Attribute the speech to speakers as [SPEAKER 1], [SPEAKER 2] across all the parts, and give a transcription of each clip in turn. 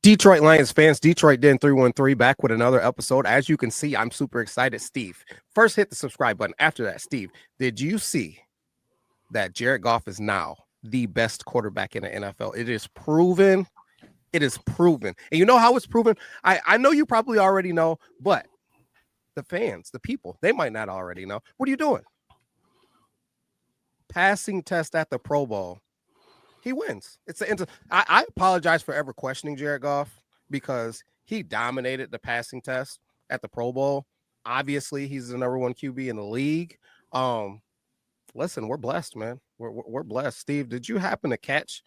[SPEAKER 1] Detroit Lions fans, Detroit Den 313 back with another episode. As you can see, I'm super excited. Steve, first hit the subscribe button. After that, Steve, did you see that Jared Goff is now the best quarterback in the NFL? It is proven. It is proven. And you know how it's proven? I know you probably already know, but the fans, the people, they might not already know. What are you doing? Passing test at the Pro Bowl. He wins. I apologize for ever questioning Jared Goff because he dominated the passing test at the Pro Bowl. Obviously, he's the number one QB in the league. Listen, we're blessed, man. We're blessed. Steve, did you happen to catch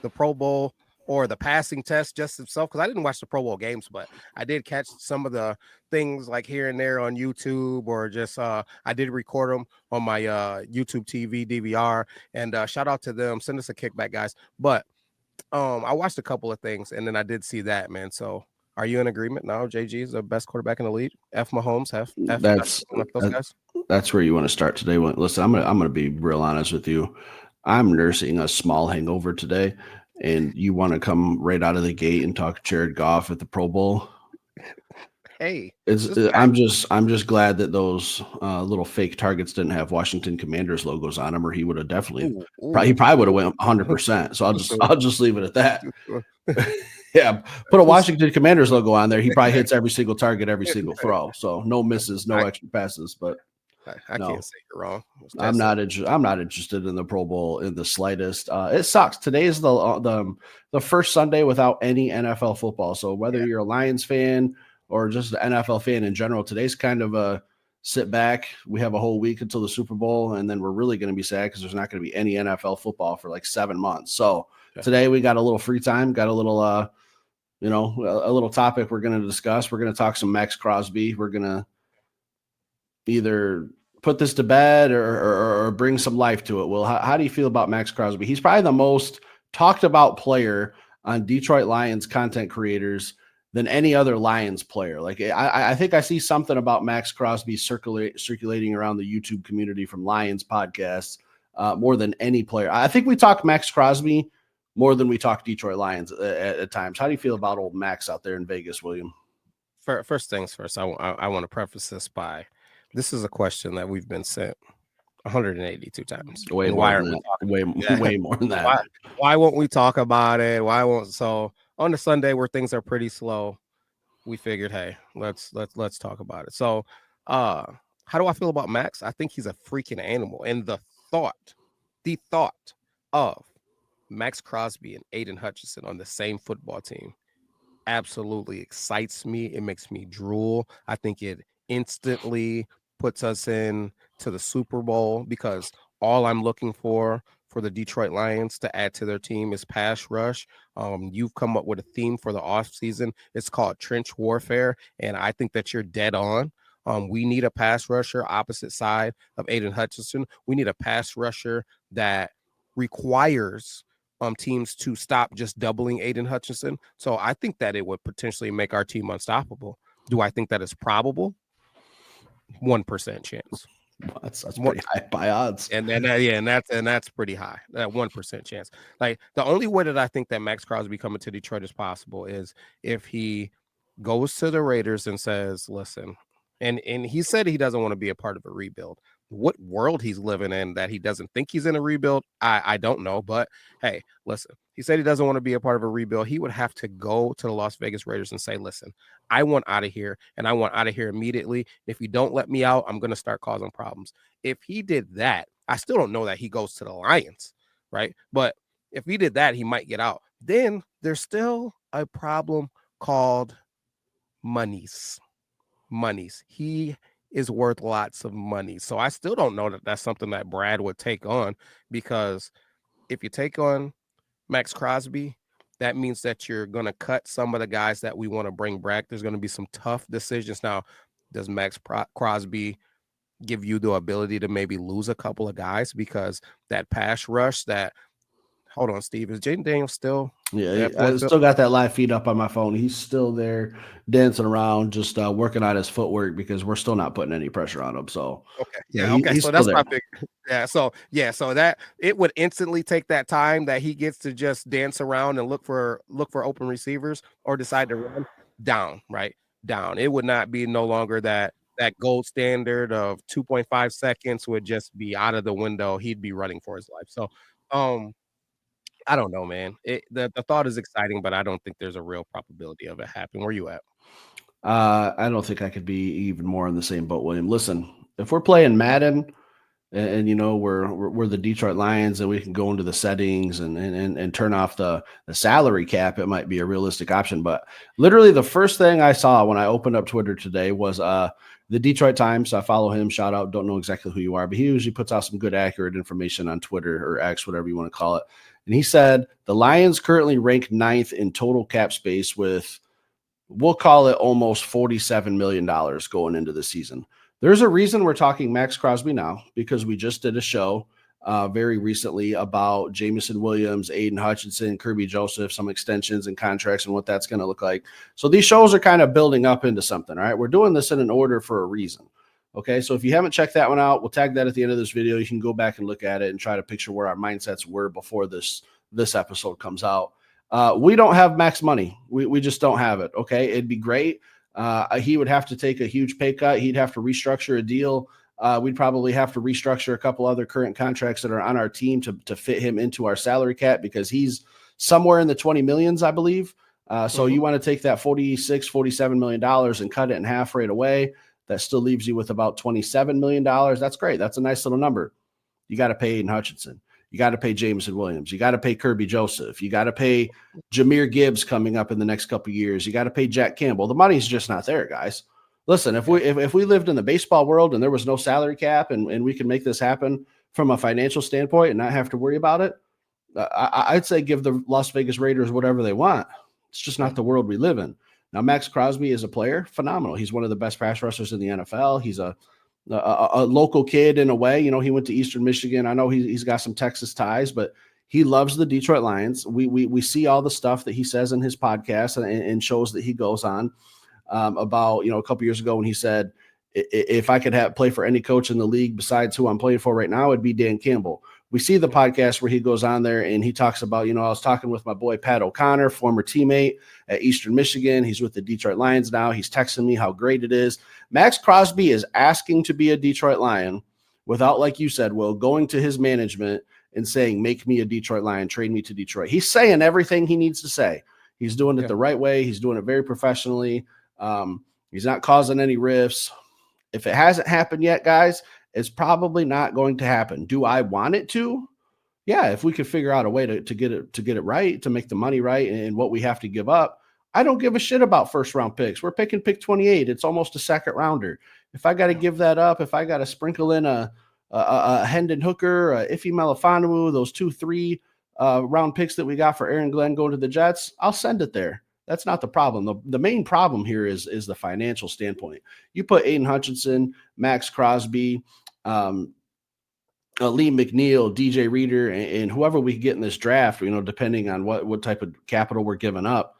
[SPEAKER 1] the Pro Bowl or the passing test just himself? Because I didn't watch the Pro Bowl games, but I did catch some of the things like here and there on YouTube, or just I did record them on my YouTube TV DVR. And shout out to them. Send us a kickback, guys. But I watched a couple of things, and then I did see that, man. So are you in agreement now? JG is the best quarterback in the league. F Mahomes, F those guys.
[SPEAKER 2] That's where you want to start today. Listen, I'm gonna be real honest with you. I'm nursing a small hangover today, and you want to come right out of the gate and talk Jared Goff at the Pro Bowl.
[SPEAKER 1] Hey,
[SPEAKER 2] I'm just glad that those little fake targets didn't have Washington Commanders logos on them, or he would have definitely he probably would have went 100%. So I'll just leave it at that. Yeah, put a Washington Commanders logo on there. He probably hits every single target, every single throw. So no misses, no extra passes. But
[SPEAKER 1] I can't say you're wrong.
[SPEAKER 2] I'm not interested in the Pro Bowl in the slightest. It sucks. Today is the first Sunday without any NFL football. So whether you're a Lions fan or just an NFL fan in general, today's kind of a sit back. We have a whole week until the Super Bowl, and then we're really going to be sad because there's not going to be any NFL football for like 7 months. So today we got a little free time, got a little a little topic we're going to discuss. We're going to talk some Maxx Crosby. We're going to either put this to bed or bring some life to it. Well, how do you feel about Maxx Crosby? He's probably the most talked about player on Detroit Lions content creators than any other Lions player. Like I think I see something about Maxx Crosby circulating around the YouTube community from Lions podcasts more than any player. I think we talk Maxx Crosby more than we talk Detroit Lions at times. How do you feel about old Max out there in Vegas, William?
[SPEAKER 1] First things first, I want to preface this by, this is a question that we've been sent 182 times.
[SPEAKER 2] Way more than that.
[SPEAKER 1] Why won't we talk about it? So on the Sunday where things are pretty slow, we figured, hey, let's talk about it. So how do I feel about Max? I think he's a freaking animal. And the thought of Maxx Crosby and Aiden Hutchinson on the same football team absolutely excites me. It makes me drool. I think it instantly puts us in to the Super Bowl, because all I'm looking for the Detroit Lions to add to their team is pass rush. You've come up with a theme for the offseason. It's called trench warfare, and I think that you're dead on. We need a pass rusher opposite side of Aiden Hutchinson. We need a pass rusher that requires teams to stop just doubling Aiden Hutchinson. So I think that it would potentially make our team unstoppable. Do I think that is probable? 1% chance.
[SPEAKER 2] That's pretty high by odds.
[SPEAKER 1] And that's pretty high. That 1% chance. Like, the only way that I think that Maxx Crosby coming to Detroit is possible is if he goes to the Raiders and says, listen, and he said he doesn't want to be a part of a rebuild. What world he's living in that he doesn't think he's in a rebuild, I don't know. But hey, listen, he said he doesn't want to be a part of a rebuild. He would have to go to the Las Vegas Raiders and say, listen, I want out of here, and I want out of here immediately. If you don't let me out, I'm going to start causing problems. If he did that, I still don't know that he goes to the Lions, right? But if he did that, he might get out. Then there's still a problem called monies. He is worth lots of money. So I still don't know that that's something that Brad would take on, because if you take on Maxx Crosby, that means that you're going to cut some of the guys that we want to bring back. There's going to be some tough decisions. Now, does Maxx Crosby give you the ability to maybe lose a couple of guys because that pass rush hold on, Steve, is Jaden Daniels still
[SPEAKER 2] Yeah,
[SPEAKER 1] That boy
[SPEAKER 2] I
[SPEAKER 1] feel
[SPEAKER 2] still got that live feed up on my phone. He's still there dancing around, just working on his footwork because we're still not putting any pressure on him. So,
[SPEAKER 1] okay.
[SPEAKER 2] yeah,
[SPEAKER 1] Yeah, okay.
[SPEAKER 2] he's
[SPEAKER 1] So
[SPEAKER 2] still
[SPEAKER 1] that's
[SPEAKER 2] there.
[SPEAKER 1] my big so that it would instantly take that time that he gets to just dance around and look for open receivers or decide to run down, right? Down. It would not be no longer that gold standard of 2.5 seconds would just be out of the window. He'd be running for his life. So um I don't know, man. The thought is exciting, but I don't think there's a real probability of it happening. Where you at?
[SPEAKER 2] I don't think I could be even more in the same boat, William. Listen, if we're playing Madden and you know we're the Detroit Lions and we can go into the settings and turn off the salary cap, it might be a realistic option. But literally the first thing I saw when I opened up Twitter today was the Detroit Times. I follow him. Shout out. Don't know exactly who you are, but he usually puts out some good, accurate information on Twitter or X, whatever you want to call it. And he said the Lions currently rank ninth in total cap space with, we'll call it, almost $47 million going into the season. There's a reason we're talking Maxx Crosby now, because we just did a show very recently about Jamison Williams, Aiden Hutchinson, Kirby Joseph, some extensions and contracts and what that's going to look like. So these shows are kind of building up into something. All right. We're doing this in an order for a reason. Okay. So if you haven't checked that one out, we'll tag that at the end of this video. You can go back and look at it and try to picture where our mindsets were before this episode comes out. We don't have max money. We just don't have it. Okay. It'd be great. He would have to take a huge pay cut. He'd have to restructure a deal. We'd probably have to restructure a couple other current contracts that are on our team to fit him into our salary cap, because he's somewhere in the 20 millions, I believe. So you want to take that $47 million and cut it in half right away. That still leaves you with about $27 million. That's great. That's a nice little number. You got to pay Aiden Hutchinson. You got to pay Jamison Williams. You got to pay Kirby Joseph. You got to pay Jahmyr Gibbs coming up in the next couple of years. You got to pay Jack Campbell. The money's just not there, guys. Listen, if we lived in the baseball world and there was no salary cap and we could make this happen from a financial standpoint and not have to worry about it, I'd say give the Las Vegas Raiders whatever they want. It's just not the world we live in. Now, Maxx Crosby is a player, phenomenal. He's one of the best pass rushers in the NFL. He's a local kid in a way. You know, he went to Eastern Michigan. I know he's got some Texas ties, but he loves the Detroit Lions. We see all the stuff that he says in his podcast and shows that he goes on about, you know, a couple years ago when he said, if I could play for any coach in the league besides who I'm playing for right now, it'd be Dan Campbell. We see the podcast where he goes on there and he talks about, you know, I was talking with my boy Pat O'Connor, former teammate at Eastern Michigan. He's with the Detroit Lions now. He's texting me how great it is. Maxx Crosby is asking to be a Detroit Lion without, like you said, Will, going to his management and saying, make me a Detroit Lion, trade me to Detroit. He's saying everything he needs to say. He's doing it the right way. He's doing it very professionally. He's not causing any rifts. If it hasn't happened yet, guys, it's probably not going to happen. Do I want it to? Yeah, if we could figure out a way to get it right, to make the money right and what we have to give up. I don't give a shit about first round picks. We're picking pick 28. It's almost a second rounder. If I got to give that up, if I got to sprinkle in a Hendon Hooker, a Ife Melifonwu, those 2-3 round picks that we got for Aaron Glenn going to the Jets, I'll send it there. That's not the problem. The main problem here is the financial standpoint. You put Aiden Hutchinson, Maxx Crosby, Lee McNeil, DJ Reader, and whoever we get in this draft, you know, depending on what type of capital we're giving up,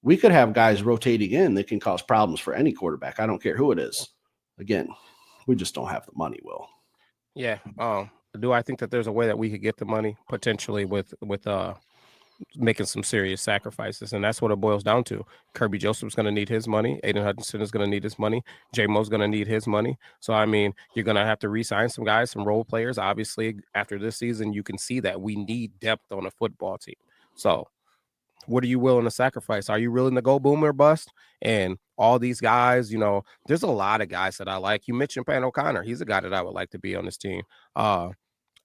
[SPEAKER 2] we could have guys rotating in that can cause problems for any quarterback. I don't care who it is. Again, we just don't have the money, Will.
[SPEAKER 1] Yeah. Do I think that there's a way that we could get the money potentially with making some serious sacrifices, and that's what it boils down to. Kirby Joseph's going to need his money. Aiden Hutchinson is going to need his money. J-Mo's going to need his money. So, I mean, you're going to have to re-sign some guys, some role players. Obviously, after this season, you can see that we need depth on a football team. So, what are you willing to sacrifice? Are you willing to go boom or bust? And all these guys, you know, there's a lot of guys that I like. You mentioned Pat O'Connor. He's a guy that I would like to be on this team.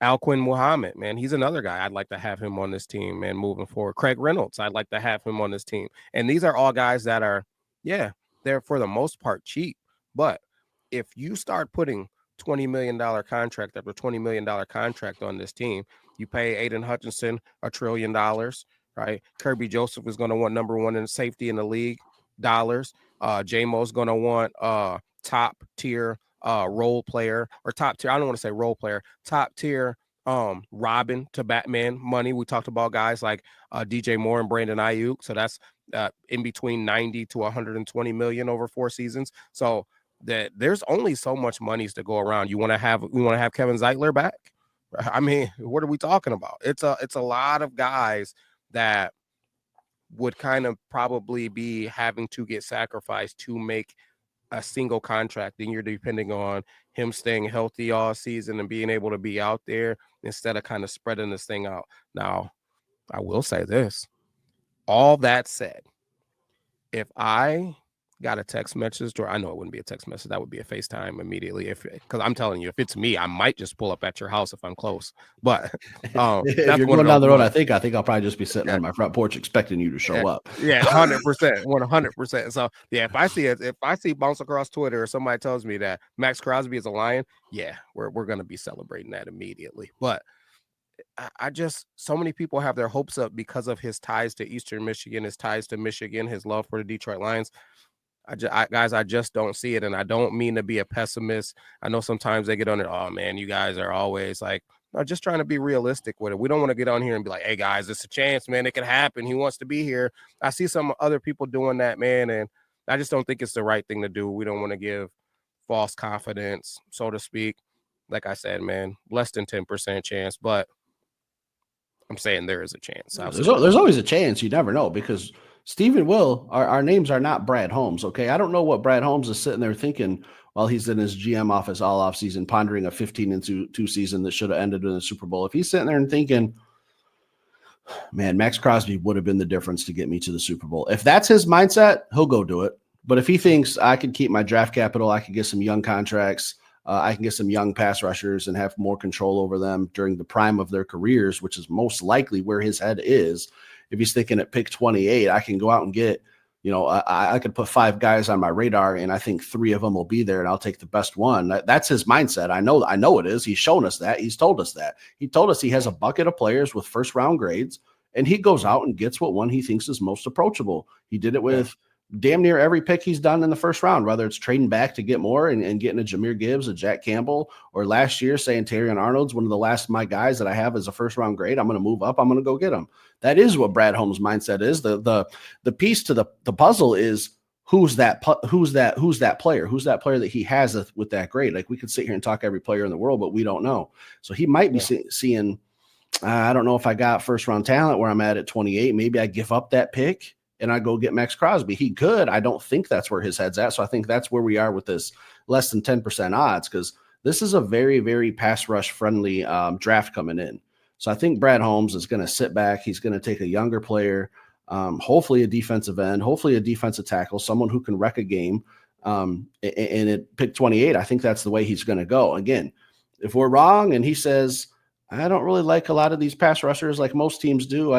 [SPEAKER 1] Alquin Muhammad, man, he's another guy. I'd like to have him on this team, man, moving forward. Craig Reynolds, I'd like to have him on this team. And these are all guys that are, yeah, they're for the most part cheap. But if you start putting $20 million contract after $20 million contract on this team, you pay Aiden Hutchinson $1 trillion, right? Kirby Joseph is going to want number one in safety in the league, dollars. J-Mo's going to want top tier role player or top tier. I don't want to say role player, top tier Robin to Batman money. We talked about guys like DJ Moore and Brandon Ayuk. So that's in between 90 to 120 million over 4 seasons. So that there's only so much monies to go around. We want to have Kevin Zeitler back. I mean, what are we talking about? It's a lot of guys that would kind of probably be having to get sacrificed to make a single contract. Then you're depending on him staying healthy all season and being able to be out there instead of kind of spreading this thing out. Now, I will say this. All that said, if I got a text message, or I know it wouldn't be a text message, that would be a FaceTime immediately. Because I'm telling you, if it's me, I might just pull up at your house if I'm close. But
[SPEAKER 2] if you're going down the road, I think I'll probably just be sitting on my front porch expecting you to show up.
[SPEAKER 1] Yeah, 100%, 100%. So yeah, if I see bounce across Twitter or somebody tells me that Maxx Crosby is a Lion, yeah, we're gonna be celebrating that immediately. But I just, so many people have their hopes up because of his ties to Eastern Michigan, his ties to Michigan, his love for the Detroit Lions. I just don't see it. And I don't mean to be a pessimist. I know sometimes they get on it. Oh man, you guys are always like, no, just trying to be realistic with it. We don't want to get on here and be like, hey guys, it's a chance, man. It could happen. He wants to be here. I see some other people doing that, man. And I just don't think it's the right thing to do. We don't want to give false confidence, so to speak. Like I said, man, less than 10% chance, but I'm saying there is a chance.
[SPEAKER 2] There's always a chance. You never know because Stephen Will, our names are not Brad Holmes. Okay. I don't know what Brad Holmes is sitting there thinking while he's in his GM office all off season, pondering a 15-2 season that should have ended in the Super Bowl. If he's sitting there and thinking, man, Maxx Crosby would have been the difference to get me to the Super Bowl. If that's his mindset, he'll go do it. But if he thinks I could keep my draft capital, I could get some young contracts, I can get some young pass rushers and have more control over them during the prime of their careers, which is most likely where his head is. If he's thinking at pick 28, I can go out and get, I could put 5 guys on my radar and I think 3 of them will be there and I'll take the best one. That's his mindset. I know it is. He's shown us that. He's told us that. He told us he has a bucket of players with first round grades and he goes out and gets what one he thinks is most approachable. He did it with damn near every pick he's done in the first round, whether it's trading back to get more and getting a Jahmyr Gibbs, a Jack Campbell, or last year saying Terrion Arnold's one of the last of my guys that I have as a first round grade. I'm going to move up. I'm going to go get him. That is what Brad Holmes' mindset is. The piece to the puzzle is who's that player? Who's that player that he has with that grade? Like we could sit here and talk every player in the world, but we don't know. So he might be seeing, I don't know if I got first round talent where I'm at 28. Maybe I give up that pick and I go get Maxx Crosby. He could. I don't think that's where his head's at. So I think that's where we are with this less than 10% odds because this is a very, very pass rush friendly draft coming in. So I think Brad Holmes is going to sit back. He's going to take a younger player, hopefully a defensive end, hopefully a defensive tackle, someone who can wreck a game. And at pick 28, I think that's the way he's going to go. Again, if we're wrong and he says, I don't really like a lot of these pass rushers like most teams do.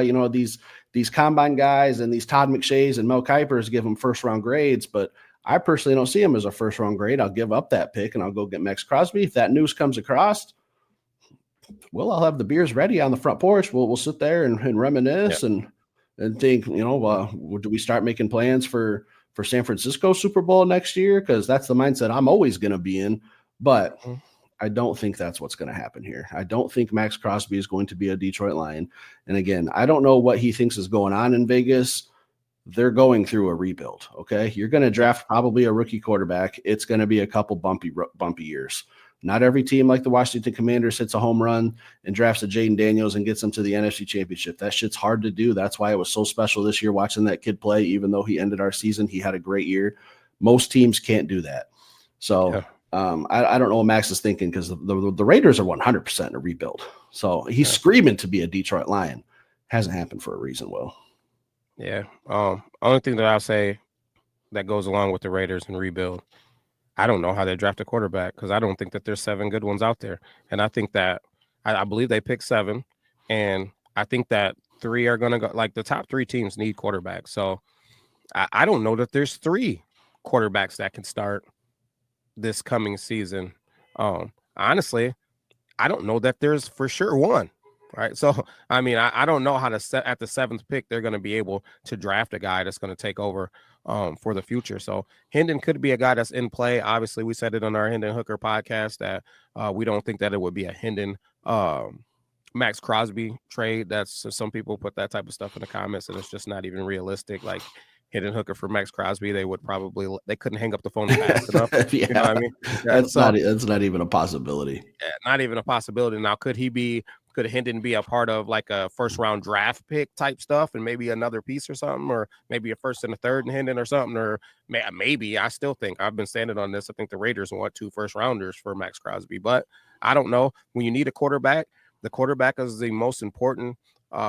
[SPEAKER 2] These combine guys and these Todd McShays and Mel Kipers give them first round grades, but I personally don't see him as a first round grade. I'll give up that pick and I'll go get Maxx Crosby. If that news comes across, well, I'll have the beers ready on the front porch. We'll sit there and reminisce and think, do we start making plans for San Francisco Super Bowl next year? Because that's the mindset I'm always going to be in. But I don't think that's what's going to happen here. I don't think Maxx Crosby is going to be a Detroit Lion. And again, I don't know what he thinks is going on in Vegas. They're going through a rebuild. Okay. You're going to draft probably a rookie quarterback. It's going to be a couple bumpy years. Not every team like the Washington Commanders hits a home run and drafts a Jaden Daniels and gets them to the NFC Championship. That shit's hard to do. That's why it was so special this year watching that kid play. Even though he ended our season, he had a great year. Most teams can't do that. So I don't know what Max is thinking because the Raiders are 100% in a rebuild. So he's screaming to be a Detroit Lion. Hasn't happened for a reason, Will.
[SPEAKER 1] Yeah. Only thing that I'll say that goes along with the Raiders and rebuild, I don't know how they draft a quarterback because I don't think that there's 7 good ones out there. And I think that I believe they picked 7. And I think that 3 are going to go, like the top 3 teams need quarterbacks. So I don't know that there's 3 quarterbacks that can start this coming season. Honestly, I don't know that there's for sure 1. Right. So, I mean, I don't know how to set at the 7th pick, they're going to be able to draft a guy that's going to take over for the future. So Hendon could be a guy that's in play. Obviously, we said it on our Hendon Hooker podcast that we don't think that it would be a Hendon Maxx Crosby trade. That's some people put that type of stuff in the comments, and it's just not even realistic. Like hitting hooker for Maxx Crosby, they couldn't hang up the phone fast enough. You know
[SPEAKER 2] Yeah,
[SPEAKER 1] what I mean? Yeah,
[SPEAKER 2] that's not even a possibility.
[SPEAKER 1] not even a possibility. Now, could Hendon be a part of like a first round draft pick type stuff and maybe another piece or something, or maybe a first and a third in Hendon or something, or maybe I still think I've been standing on this. I think the Raiders want 2 first rounders for Maxx Crosby, but I don't know. When you need a quarterback, the quarterback is the most important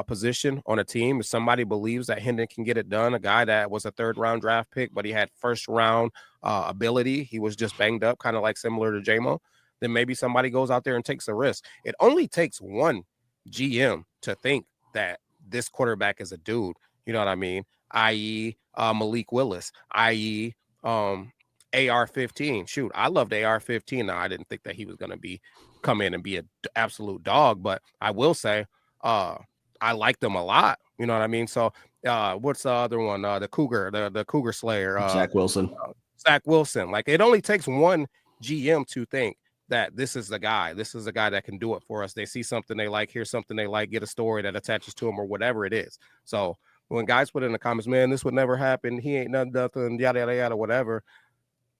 [SPEAKER 1] position on a team. If somebody believes that Hendon can get it done, a guy that was a third round draft pick, but he had first round ability, he was just banged up, kind of like similar to JMO, then maybe somebody goes out there and takes a risk. It only takes one GM to think that this quarterback is a dude. You know what I mean? I.e. Malik Willis, i.e. AR-15. Shoot, I loved AR-15. Now, I didn't think that he was going to come in and be an absolute dog, but I will say I liked him a lot. You know what I mean? So what's the other one? The Cougar, the Cougar Slayer.
[SPEAKER 2] Zach Wilson.
[SPEAKER 1] Zach Wilson. Like, it only takes one GM to think that this is the guy. This is the guy that can do it for us. They see something they like, hear something they like, get a story that attaches to him or whatever it is. So when guys put in the comments, man, this would never happen, he ain't nothing, yada, yada, yada, whatever,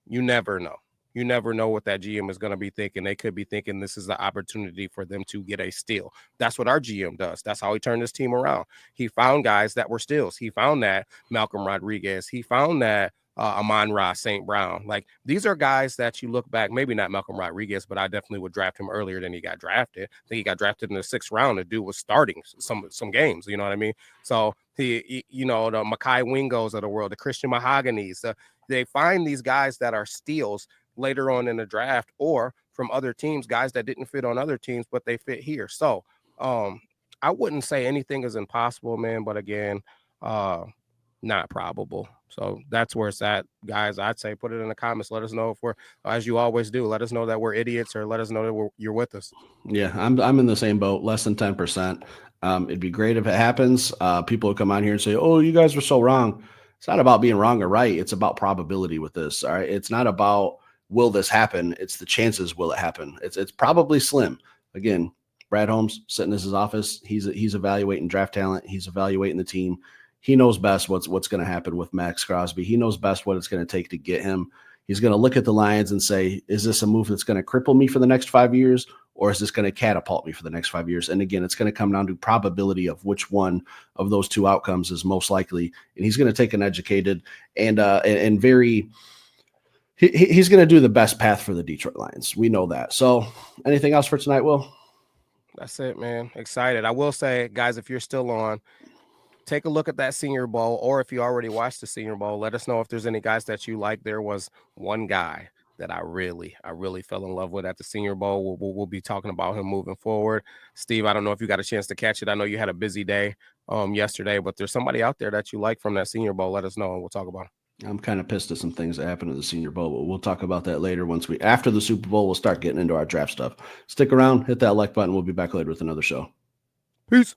[SPEAKER 1] you never know. You never know what that GM is going to be thinking. They could be thinking this is the opportunity for them to get a steal. That's what our GM does. That's how he turned his team around. He found guys that were steals. He found that Malcolm Rodriguez. He found that Amon-Ra St. Brown. Like, these are guys that you look back, maybe not Malcolm Rodriguez, but I definitely would draft him earlier than he got drafted. I think he got drafted in the 6th round. The dude was starting some games, you know what I mean? So the Makai Wingos of the world, the Christian Mahoganies, they find these guys that are steals later on in the draft or from other teams, guys that didn't fit on other teams, but they fit here. So I wouldn't say anything is impossible, man, but again, not probable. So that's where it's at, guys. I'd say put it in the comments. Let us know if we're, as you always do, let us know that we're idiots, or let us know that you're with us.
[SPEAKER 2] Yeah, I'm in the same boat, less than 10%. It'd be great if it happens. People will come on here and say, oh, you guys were so wrong. It's not about being wrong or right. It's about probability with this. All right. It's not about will this happen. It's the chances will it happen. It's probably slim. Again, Brad Holmes sitting in his office. He's evaluating draft talent. He's evaluating the team. He knows best what's going to happen with Maxx Crosby. He knows best what it's going to take to get him. He's going to look at the Lions and say, is this a move that's going to cripple me for the next 5 years, or is this going to catapult me for the next 5 years? And again, it's going to come down to probability of which one of those two outcomes is most likely. And he's going to take an educated and very – he's going to do the best path for the Detroit Lions. We know that. So anything else for tonight, Will?
[SPEAKER 1] That's it, man. Excited. I will say, guys, if you're still on, take a look at that Senior Bowl, or if you already watched the Senior Bowl, let us know if there's any guys that you like. There was one guy that I really fell in love with at the Senior Bowl. We'll be talking about him moving forward. Steve, I don't know if you got a chance to catch it. I know you had a busy day yesterday, but there's somebody out there that you like from that Senior Bowl. Let us know, and we'll talk about it.
[SPEAKER 2] I'm kind of pissed at some things that happened at the Senior Bowl, but we'll talk about that later. After the Super Bowl, we'll start getting into our draft stuff. Stick around, hit that like button. We'll be back later with another show.
[SPEAKER 1] Peace.